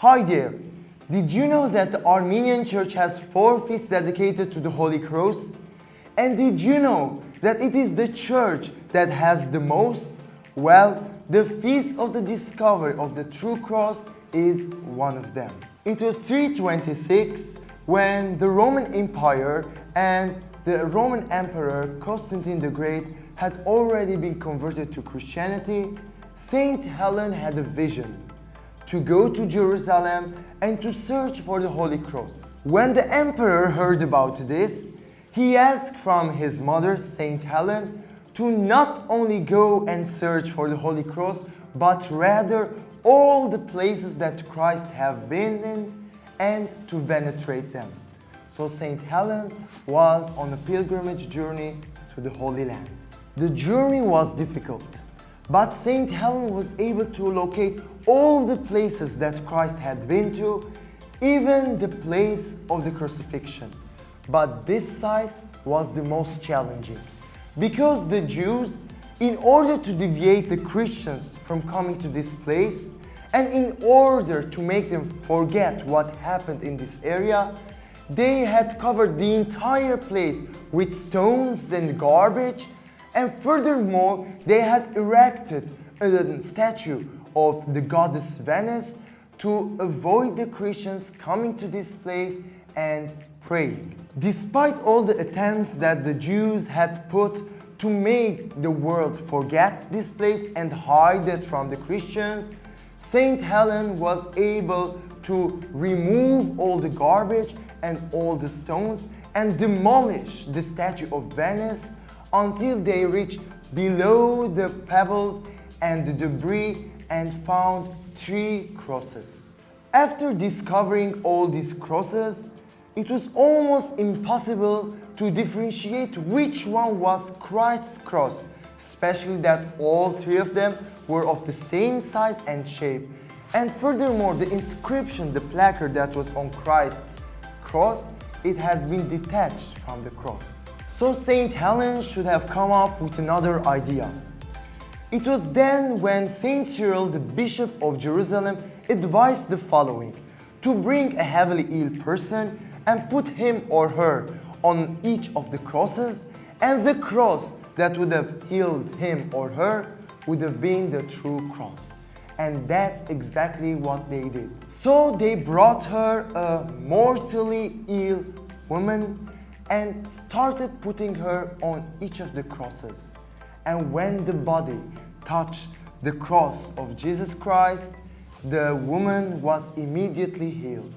Hi there! Did you know that the Armenian Church has 4 feasts dedicated to the Holy Cross? And did you know that it is the church that has the most? Well, the Feast of the Discovery of the True Cross is one of them. It was 326 when the Roman Empire and the Roman Emperor Constantine the Great had already been converted to Christianity. Saint Helen had a vision to go to Jerusalem and to search for the Holy Cross. When the emperor heard about this, he asked from his mother, Saint Helen, to not only go and search for the Holy Cross, but rather all the places that Christ have been in and to penetrate them. So Saint Helen was on a pilgrimage journey to the Holy Land. The journey was difficult, but Saint Helen was able to locate all the places that Christ had been to, even the place of the crucifixion. But this site was the most challenging, because the Jews, in order to deviate the Christians from coming to this place, and in order to make them forget what happened in this area, they had covered the entire place with stones and garbage, and furthermore, they had erected a statue of the goddess Venus to avoid the Christians coming to this place and praying. Despite all the attempts that the Jews had put to make the world forget this place and hide it from the Christians, Saint Helen was able to remove all the garbage and all the stones and demolish the statue of Venus until they reached below the pebbles and the debris and found 3 crosses. After discovering all these crosses, it was almost impossible to differentiate which one was Christ's cross, especially that all 3 of them were of the same size and shape. And furthermore, the inscription, the placard that was on Christ's cross, it has been detached from the cross. So Saint Helen should have come up with another idea. It was then when Saint Cyril, the Bishop of Jerusalem, advised the following: to bring a heavily ill person and put him or her on each of the crosses, and the cross that would have healed him or her would have been the true cross. And that's exactly what they did. So they brought her a mortally ill woman and started putting her on each of the crosses. And when the body touched the cross of Jesus Christ, the woman was immediately healed.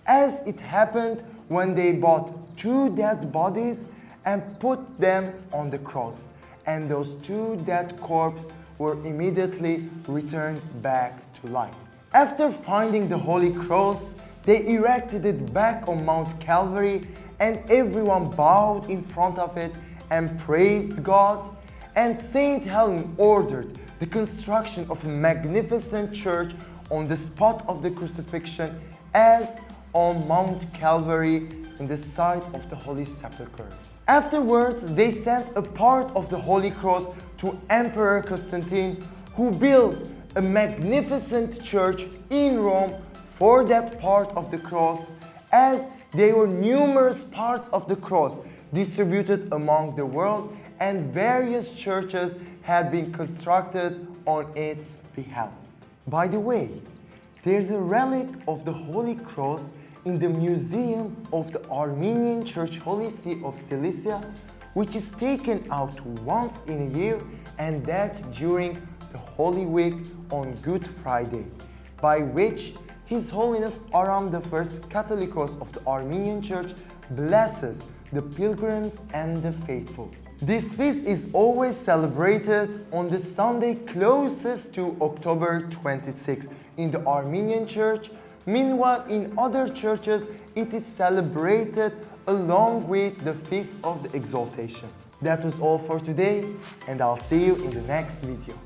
As it happened when they brought 2 dead bodies and put them on the cross, and those 2 dead corpses were immediately returned back to life. After finding the Holy Cross, they erected it back on Mount Calvary, and everyone bowed in front of it and praised God. And Saint Helen ordered the construction of a magnificent church on the spot of the crucifixion, as on Mount Calvary in the site of the Holy Sepulchre. Afterwards, they sent a part of the Holy Cross to Emperor Constantine, who built a magnificent church in Rome for that part of the cross, as there were numerous parts of the cross distributed among the world, and various churches had been constructed on its behalf. By the way, there's a relic of the Holy Cross in the Museum of the Armenian Church Holy See of Cilicia, which is taken out once in a year, and that's during the Holy Week on Good Friday, by which His Holiness Aram I, Catholicos of the Armenian Church, blesses the pilgrims and the faithful. This feast is always celebrated on the Sunday closest to October 26 in the Armenian Church. Meanwhile, in other churches, it is celebrated along with the Feast of the Exaltation. That was all for today, and I'll see you in the next video.